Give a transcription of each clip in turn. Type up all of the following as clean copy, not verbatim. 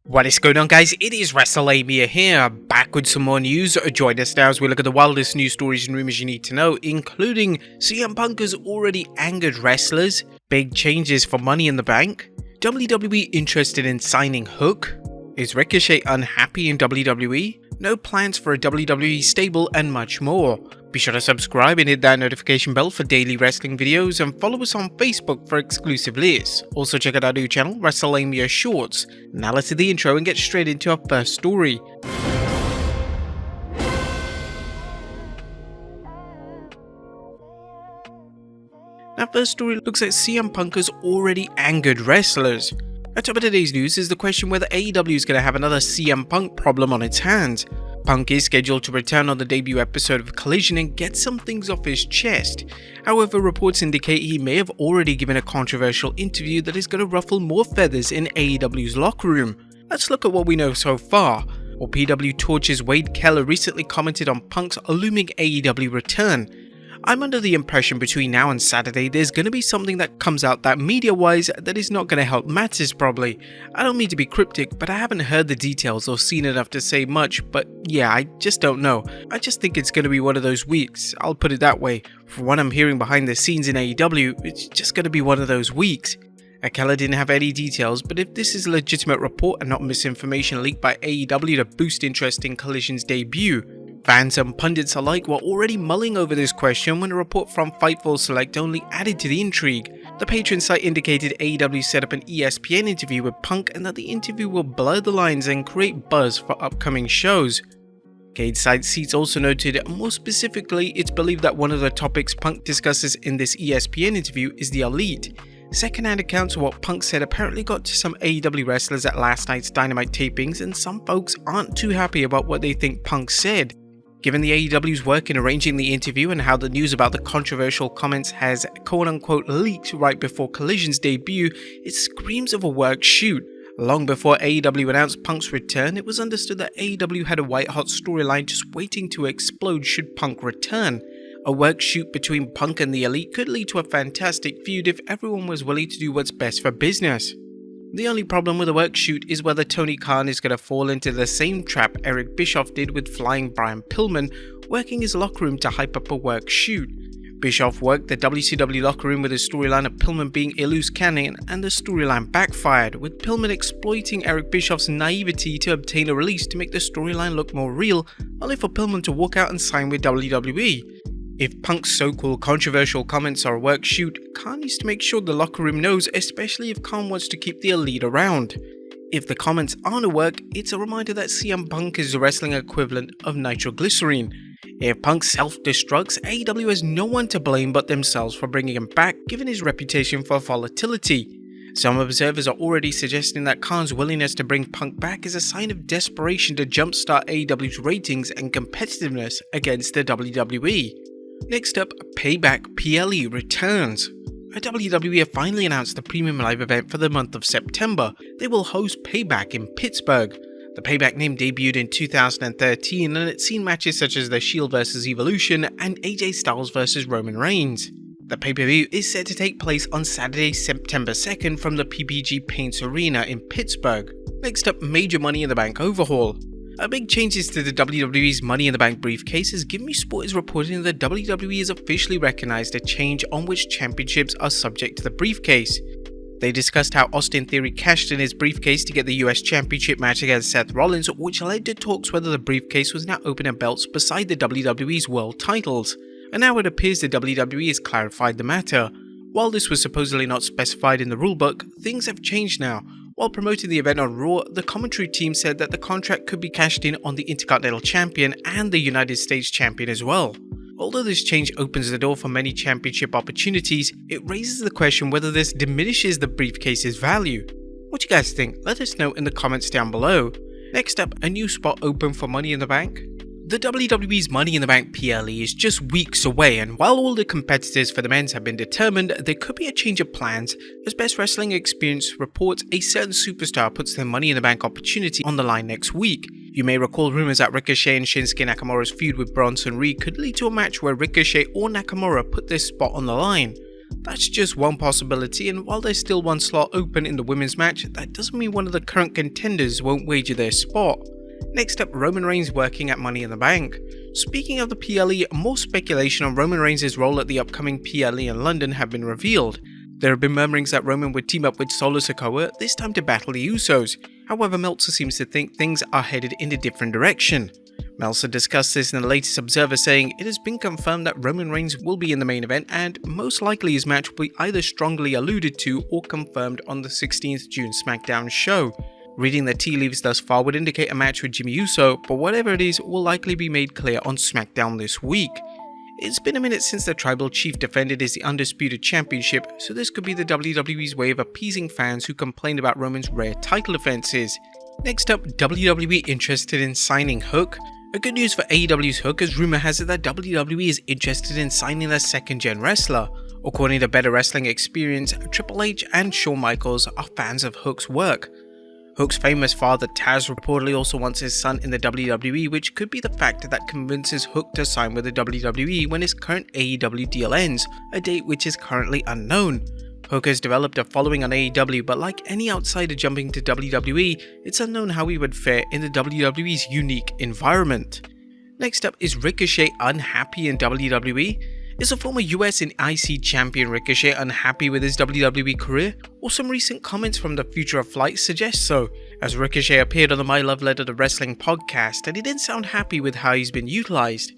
What is going on, guys? It is Wrestlelamia here, back with some more news. Join us now as we look at the wildest news stories and rumors you need to know, including CM Punk has already angered wrestlers, big changes for Money in the Bank, WWE interested in signing Hook, is Ricochet unhappy in WWE, no plans for a WWE stable, and much more. Be sure to subscribe and hit that notification bell for daily wrestling videos, and follow us on Facebook for exclusive lists. Also check out our new channel, Wrestlelamia Shorts. Now let's do the intro and get straight into our first story. Our first story looks at CM Punk has already angered wrestlers. At top of today's news is the question whether AEW is going to have another CM Punk problem on its hands. Punk is scheduled to return on the debut episode of Collision and get some things off his chest. However, reports indicate he may have already given a controversial interview that is going to ruffle more feathers in AEW's locker room. Let's look at what we know so far. Well, PW Torch's Wade Keller recently commented on Punk's looming AEW return. I'm under the impression between now and Saturday there's going to be something that comes out that media-wise that is not going to help matters probably. I don't mean to be cryptic, but I haven't heard the details or seen enough to say much, but yeah, I just don't know. I just think it's going to be one of those weeks, I'll put it that way. From what I'm hearing behind the scenes in AEW, it's just going to be one of those weeks. Keller didn't have any details, but if this is a legitimate report and not misinformation leaked by AEW to boost interest in Collision's debut, fans and pundits alike were already mulling over this question when a report from Fightful Select only added to the intrigue. The Patreon site indicated AEW set up an ESPN interview with Punk and that the interview will blur the lines and create buzz for upcoming shows. Cage Side Seats also noted, more specifically, it's believed that one of the topics Punk discusses in this ESPN interview is the Elite. Second-hand accounts of what Punk said apparently got to some AEW wrestlers at last night's Dynamite tapings, and some folks aren't too happy about what they think Punk said. Given the AEW's work in arranging the interview and how the news about the controversial comments has quote-unquote leaked right before Collision's debut, it screams of a work shoot. Long before AEW announced Punk's return, it was understood that AEW had a white-hot storyline just waiting to explode should Punk return. A work shoot between Punk and the Elite could lead to a fantastic feud if everyone was willing to do what's best for business. The only problem with a work shoot is whether Tony Khan is going to fall into the same trap Eric Bischoff did with flying Brian Pillman, working his locker room to hype up a work shoot. Bischoff worked the WCW locker room with his storyline of Pillman being a loose cannon, and the storyline backfired, with Pillman exploiting Eric Bischoff's naivety to obtain a release to make the storyline look more real, only for Pillman to walk out and sign with WWE. If Punk's so-called controversial comments are a work shoot, Khan needs to make sure the locker room knows, especially if Khan wants to keep the Elite around. If the comments aren't a work, it's a reminder that CM Punk is the wrestling equivalent of nitroglycerine. If Punk self-destructs, AEW has no one to blame but themselves for bringing him back, given his reputation for volatility. Some observers are already suggesting that Khan's willingness to bring Punk back is a sign of desperation to jumpstart AEW's ratings and competitiveness against the WWE. Next up, Payback PLE Returns. WWE have finally announced the premium live event for the month of September. They will host Payback in Pittsburgh. The Payback name debuted in 2013 and it's seen matches such as The Shield vs Evolution and AJ Styles vs Roman Reigns. The pay-per-view is set to take place on Saturday, September 2nd from the PPG Paints Arena in Pittsburgh. Next up, major Money in the Bank Overhaul. Big changes to the WWE's Money in the Bank briefcase, as Give Me Sport is reporting that WWE has officially recognized a change on which championships are subject to the briefcase. They discussed how Austin Theory cashed in his briefcase to get the US Championship match against Seth Rollins, which led to talks whether the briefcase was now open at belts beside the WWE's world titles. And now it appears the WWE has clarified the matter. While this was supposedly not specified in the rulebook, things have changed now. While promoting the event on Raw, the commentary team said that the contract could be cashed in on the Intercontinental Champion and the United States Champion as well. Although this change opens the door for many championship opportunities, it raises the question whether this diminishes the briefcase's value. What do you guys think? Let us know in the comments down below. Next up, a new spot open for Money in the Bank. The WWE's Money in the Bank PLE is just weeks away, and while all the competitors for the men's have been determined, there could be a change of plans as Best Wrestling Experience reports a certain superstar puts their Money in the Bank opportunity on the line next week. You may recall rumors that Ricochet and Shinsuke Nakamura's feud with Bronson Reed could lead to a match where Ricochet or Nakamura put their spot on the line. That's just one possibility, and while there's still one slot open in the women's match, that doesn't mean one of the current contenders won't wager their spot. Next up, Roman Reigns working at Money in the Bank. Speaking of the PLE, more speculation on Roman Reigns' role at the upcoming PLE in London have been revealed. There have been murmurings that Roman would team up with Solo Sikoa, this time to battle the Usos. However, Meltzer seems to think things are headed in a different direction. Meltzer discussed this in the latest Observer, saying it has been confirmed that Roman Reigns will be in the main event, and most likely his match will be either strongly alluded to or confirmed on the 16th June SmackDown show. Reading the tea leaves thus far would indicate a match with Jimmy Uso, but whatever it is will likely be made clear on SmackDown this week. It's been a minute since the Tribal Chief defended his Undisputed Championship, so this could be the WWE's way of appeasing fans who complained about Roman's rare title defenses. Next up, WWE interested in signing Hook. A good news for AEW's Hook, as rumor has it that WWE is interested in signing a second-gen wrestler. According to Better Wrestling Experience, Triple H and Shawn Michaels are fans of Hook's work. Hook's famous father Taz reportedly also wants his son in the WWE, which could be the factor that convinces Hook to sign with the WWE when his current AEW deal ends, a date which is currently unknown. Hook has developed a following on AEW, but like any outsider jumping to WWE, it's unknown how he would fare in the WWE's unique environment. Next up is Ricochet unhappy in WWE. Is the former US and IC champion Ricochet unhappy with his WWE career? Or some recent comments from the Future of Flight suggest so, as Ricochet appeared on the My Love Letter to Wrestling podcast and he didn't sound happy with how he's been utilized.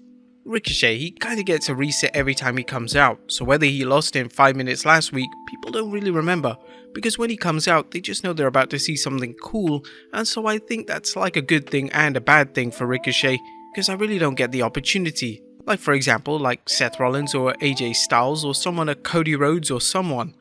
Ricochet, he kinda gets a reset every time he comes out, so whether he lost in 5 minutes last week, people don't really remember, because when he comes out, they just know they're about to see something cool, and so I think that's like a good thing and a bad thing for Ricochet, because I really don't get the opportunity. Like for example, like Seth Rollins or AJ Styles or someone like Cody Rhodes or someone.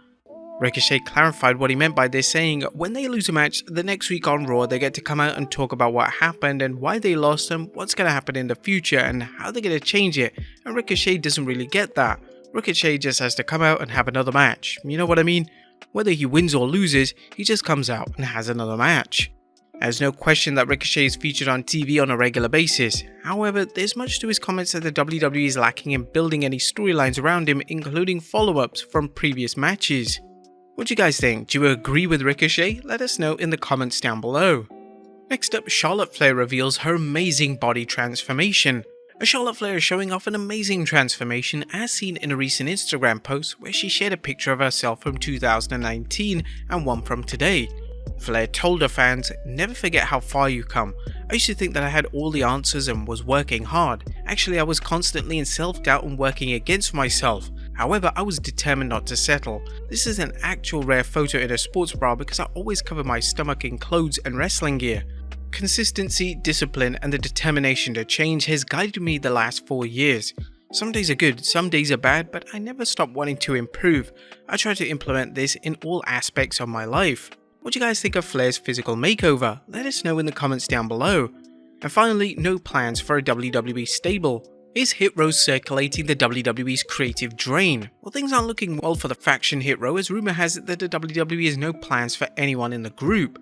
Ricochet clarified what he meant by this, saying when they lose a match, the next week on Raw they get to come out and talk about what happened and why they lost and what's going to happen in the future and how they're going to change it, and Ricochet doesn't really get that. Ricochet just has to come out and have another match, you know what I mean? Whether he wins or loses, he just comes out and has another match. There's no question that Ricochet is featured on TV on a regular basis. However, there's much to his comments that the WWE is lacking in building any storylines around him, including follow-ups from previous matches. What do you guys think? Do you agree with Ricochet? Let us know in the comments down below. Next up, Charlotte Flair reveals her amazing body transformation. Charlotte Flair is showing off an amazing transformation as seen in a recent Instagram post where she shared a picture of herself from 2019 and one from today. Flair told her fans, "Never forget how far you come. I used to think that I had all the answers and was working hard. Actually, I was constantly in self-doubt and working against myself. However, I was determined not to settle. This is an actual rare photo in a sports bra because I always cover my stomach in clothes and wrestling gear. Consistency, discipline, and the determination to change has guided me the last 4 years. Some days are good, some days are bad, but I never stop wanting to improve. I try to implement this in all aspects of my life." What do you guys think of Flair's physical makeover? Let us know in the comments down below. And finally, no plans for a WWE stable. Is Hit Row circulating the WWE's creative drain? Well, things aren't looking well for the faction Hit Row, as rumor has it that the WWE has no plans for anyone in the group.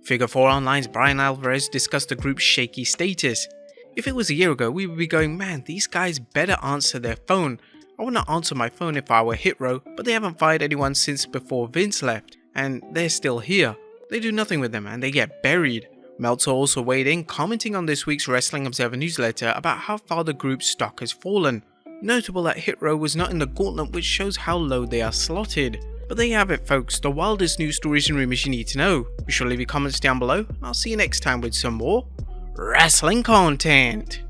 Figure 4 Online's Brian Alvarez discussed the group's shaky status. If it was a year ago, we would be going, man, these guys better answer their phone. I would not answer my phone if I were Hit Row, but they haven't fired anyone since before Vince left. And they're still here. They do nothing with them and they get buried. Meltzer also weighed in, commenting on this week's Wrestling Observer newsletter about how far the group's stock has fallen. Notable that Hit Row was not in the gauntlet, which shows how low they are slotted. But there you have it folks, the wildest news stories and rumors you need to know. Be sure to leave your comments down below, and I'll see you next time with some more wrestling content.